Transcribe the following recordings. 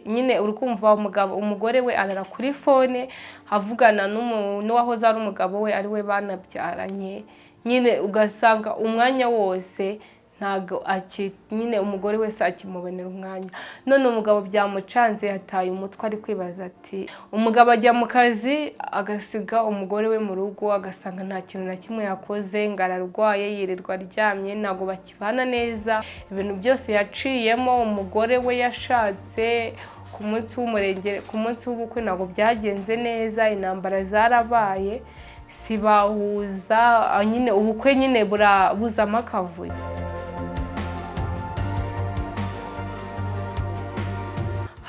nyine uri kumva umugore we arara kuri fone avugana n'uwahoze ari umugabo we ari we banabyaranye, nyine ugasanga umwanya wose ntago nyine umugore wese akimubonera umwanya. None umugabo byamucanze yataye umutwe ari kwibaza ati umugabo ajya mu kazi agasiga umugore we mu rugo, agasanga nta kintu na kimwe yakoze, ngo ararwaye yirirwa aryamye, ntago bakibana neza. Ibintu byose yaciyemo, umugore we yashatse ku munsi w'umurenge, ku munsi w'ubukwe ntago byagenze neza, intambara zarabaye, sibahuza, nyine ubukwe nyine burabuzamo akavuyo.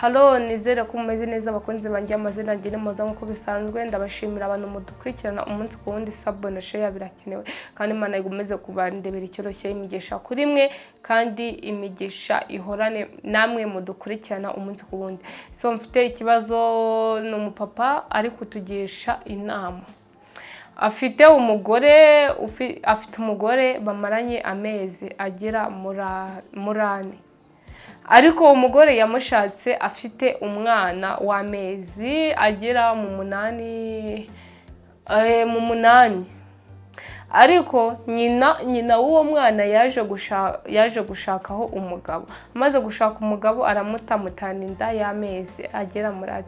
Halo, nizere ko mumeze neza abakunzi banjye, amazina ngire moza nkuko bisanzwe. Ndabashimira abantu mudukurikirana umunsi ku wundi, sabone share birakenewe, kandi Imana igumeze kubandebera icyoroshye, imigisha kuri mwe kandi imigisha ihorane namwe mudukurikirana umunsi ku wundi. So mfite ikibazo n'umupapa ari kutugisha inama. Afite umugore bamaranye amezi agera muri 4. Ariko umugore yamushatse afite umwana w'amezi agera mu 8. Ariko nyina w'uwo mwana yaje gushakaho umugabo. Amaze gushaka umugabo aramutamutana inda y'amezi agera muri 3.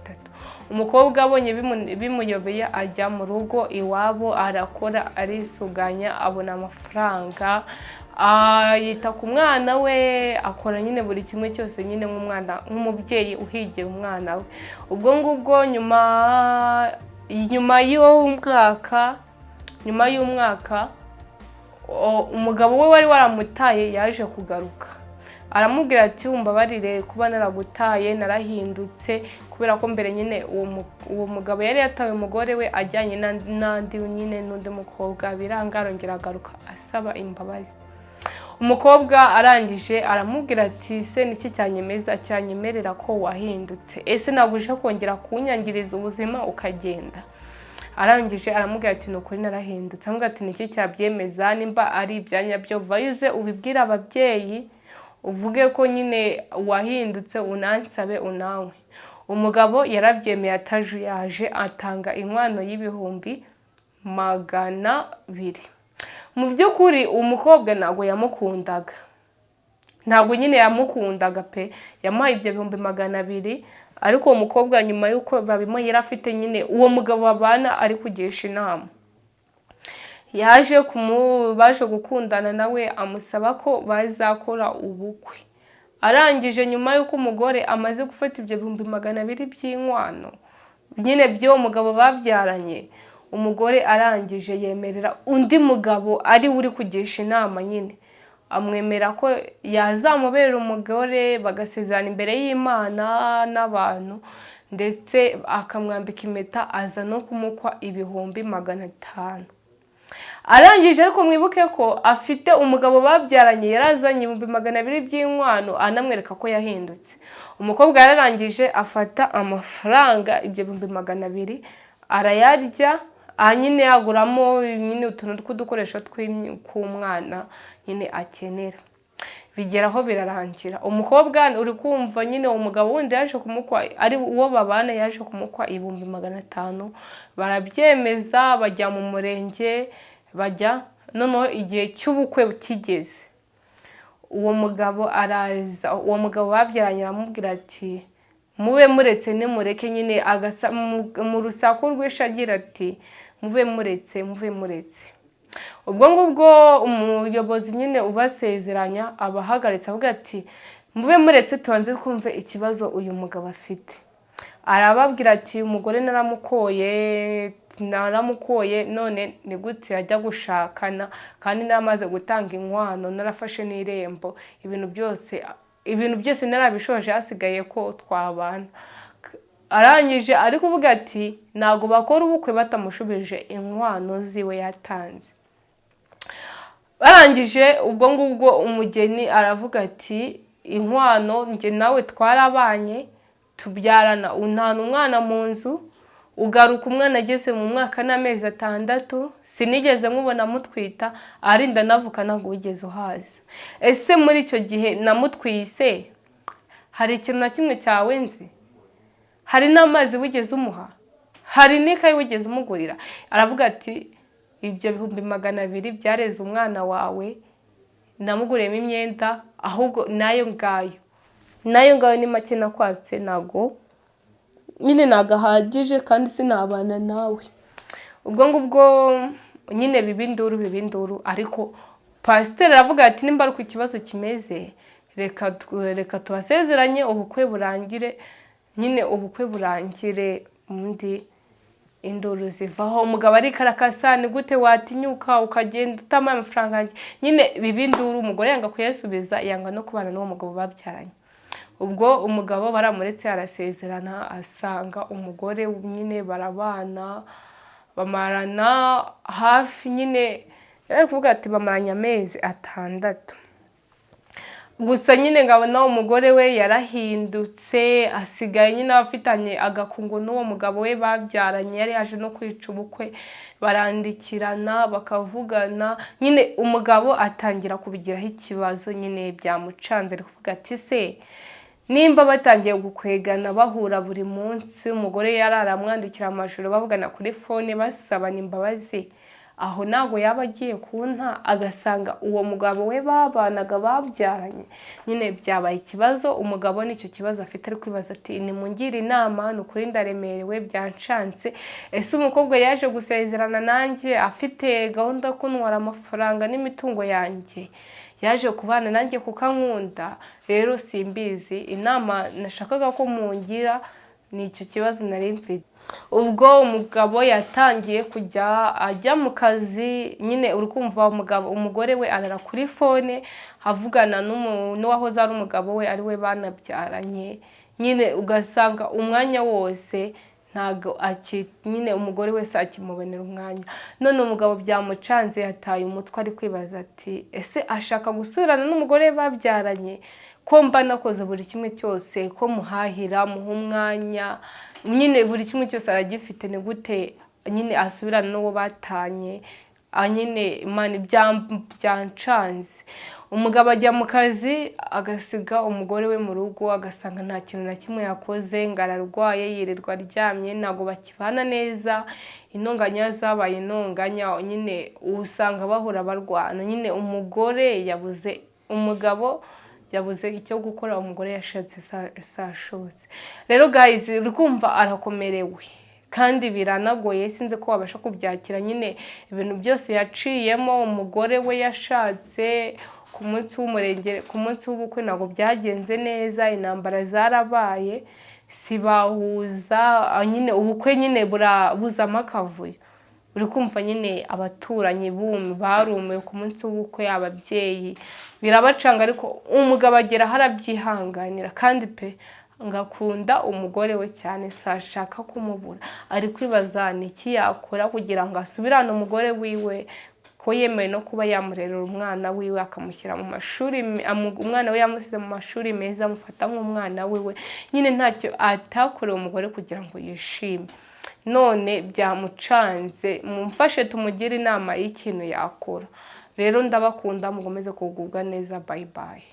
Umukobwa abonye bimuyobeye ajya mu rugo iwabo, arakora arisuganya, abona amafaranga, yita ku mwana we, akora nyine buri kimwe cyose nyine nk'umubyeyi uhigira umwana we. Ubwo ngubwo nyuma y'umwaka umugabo we wari waramutaye yaje kugaruka, aramubwira ati umbabarire kuba naragutaye, narahindutse, kubera ko mbere nyine uwo mugabo yari yataye umugore we ajyanye n'undi mukobwa, biranga arongera agaruka asaba imbabazi. Umukobwa arangije aramubwira ati se niki cyanyemerera ko wahindutse? Ese naguje kongera kunyangiriza ubuzima ukagenda? Arangije aramubwira ati nukuri narahindutse. Amubwira ati niki cyabyemeza? Nimba ari ibyanya byo vayuze ubibwira ababyeyi, uvuge ko nyine wahindutse, unansabe unawe. Umugabo yarabyemeye, atajuyaje, atanga inkwano y'ibihumbi 200. Mu by'ukuri umukobwa ntago yamukundaga, ntago nyine yamukundaga pe, yamuhaye ibyo 200. Ariko uwo mukobwa nyuma y'uko babimuhira afite nyine uwo mugabo babana ari kugisha inama, baje gukundana nawe, amusaba ko bazakora ubukwe. Arangije nyuma y'uko umugore amaze gufata ibyo 200 by'inkwano nyine by'uwo mugabo babyaranye, umugore arangije yemerera undi mugabo ari uri kugisha inama nyine, amwemera ko yazamubera umugore, bagasezerana imbere y'Imana n'abantu, ndetse akamwambika impeta, aza no kumukwa 500. Arangije ariko mwibuke ko afite umugabo babyaranye, yarazanye 200 by'inkwano, anamwereka ko yahindutse. Umukobwa yararangije afata amafaranga ibyo 200 arayarya, nyine yaguramo nyine utuntu tw'udukoresho tw'umwana nyine akenera. Bigeraho birarangira, umukobwa uri kumva nyine umugabo wundi yaje kumukwa, ari uwo babana, yaje kumukwa 500. Barabyemeza, bajya mu murenge, noneho igihe cy'ubukwe kigeze, uwo mugabo araza, uwo mugabo babyaranye aramubwira ati mube muretse nimureke, nyine agasa mu rusaku rwinshi agira ati mube muretse. Ubwo ngubwo umuyobozi nyine ubasezeranya abahagaritse, avuga ati mube muretse tubanze twumve ikibazo uyu mugabo afite. Arababwira ati umugore naramukoye, none ni gute yajya gushakana kandi naramaze gutanga inkwano, narafashe n'irembo, ibintu byose narabishoje, hasigaye ko twabana. Arangije ari kuvuga ati ntago bakora ubukwe batamushubije inkwano ziwe yatanze. Barangije ubwo ngubwo umugeni aravuga ati inkwano njye nawe twarabanye, tubyarana, untana umwana mu nzu, ugaruka umwana ageze mu mwaka n'amezi 6, sinigeze nkubona mutwita, arinda navuka ntabwo wigeze uhaza. Ese muri icyo gihe namutwise hari ikintu na kimwe cyawe nzi? Hari n'amazi wigeze umuha? Hari n'ikayi wigeze umugurira? Aravuga ati ibyo 200 byareze umwana wawe, namuguriyemo imyenda, ahubwo nayo ngayo ni make nakwatse, nago nyine nagahagije kandi sinabana nawe. Ubwo ngubwo nyine bibinduru, ariko pasiteri aravuga ati nimba ari ku kibazo kimeze, reka tubasezeranye ubukwe burangire, nyine ubukwe burangire, undi induru zivaho. Umugabo ari karakasa, ni gute watinyuka ukagenda utamaye amafaranga yanjye? Nyine bibinduru, umugore yanga kuyasubiza, yanga no kubana n'uwo mugabo babyaranye. Ubwo umugabo baramuretse arasezerana, asanga umugore nyine barabana, bamarana hafi, nyine yari kuvuga ati bamaranye amezi 6. Gusa nyine ngabona umugore we yarahindutse, asigaye nyine afitanye agakungu n'uwo mugabo we babyaranye, yari yaje no kwica ubukwe, barandikirana bakavugana, nyine umugabo atangira kubigiraho ikibazo, nyine byamucanze, ari kuvuga ati se nimba batangiye gukwegana bahura buri munsi, umugore yararamwandikira amajoro bavugana kuri phone basabana imbabazi, aho nago yaba agiye kunta agasanga uwo mugabo we babanaga babyaranye. Nyine byabaye ikibazo, umugabo nicyo kibazo afite, ari kwibaza ati nimungire inama, nukuri ndaremerewe, byancanse. Ese umukobwa yaje gusezerana nanjye afite gahunda kuntwara amafaranga n'imitungo yanjye, yaje kubana nanjye kukankunda, rero simbizi. Inama nashakaga ko mungira nicyo kibazo nari mfite. Ubwo umugabo yatangiye kujya ajya mu kazi, nyine urukumva umugore we arara kuri phone avugana n'uwahoze ari umugabo we, ari we banabyaranye, nyine ugasanga umwanya wose ntago nyine umugore wese akimubonera umwanya. None umugabo byamucanze, yataye umutwe, ari kwibaza ati ese ashaka gusubirana n'umugore babyaranye ko mba nakoze buri kimwe cyose, ko muhahira, muha umwanya, nyine buri kimwe cyose aragifite, ni gute nyine asubirana n'uwo batanye? Nyine Imana byancanze. Umugabo ajya mu kazi agasiga umugore we mu rugo, agasanga nta kintu na kimwe yakoze, ngo ararwaye, yirirwa aryamye, ntago bakibana neza, intonganya zabaye intonganya, nyine usanga bahora barwana. Nyine umugabo yabuze icyo gukora, umugore yashatse sashobotse. Rero guys, urikumva arakomerewe kandi biranagoye, sinze ko wabasha kubyakira. Nyine ibintu byose yaciyemo, umugore we yashatse ku munsi w'umurenge, ku munsi w'ubukwe ntago byagenze neza, intambara zarabaye, sibahuza, nyine ubukwe nyine burabuzamo akavuyo. Uri kumva nyine abaturanyi barumiwe ku munsi w'ubukwe, ababyeyi birabacanga, ariko umugabo agera harabyihanganira, kandi pe ngakunda umugore we cyane, sashaka kumubura. Ari kwibaza niki yakora kugira ngo asubirane umugore wiwe, ko yemewe no kuba yamurerera umwana wiwe, akamushyira mu mashuri, umwana we yamusize mu mashuri meza, amufata nk'umwana wiwe, nyine ntacyo atakorewe umugore kugira ngo yishime. None byamucanze, mumfashe tumugire inama y'ikintu yakora. Rero ndabakunda, mukomeze kugubwa neza, bye bye.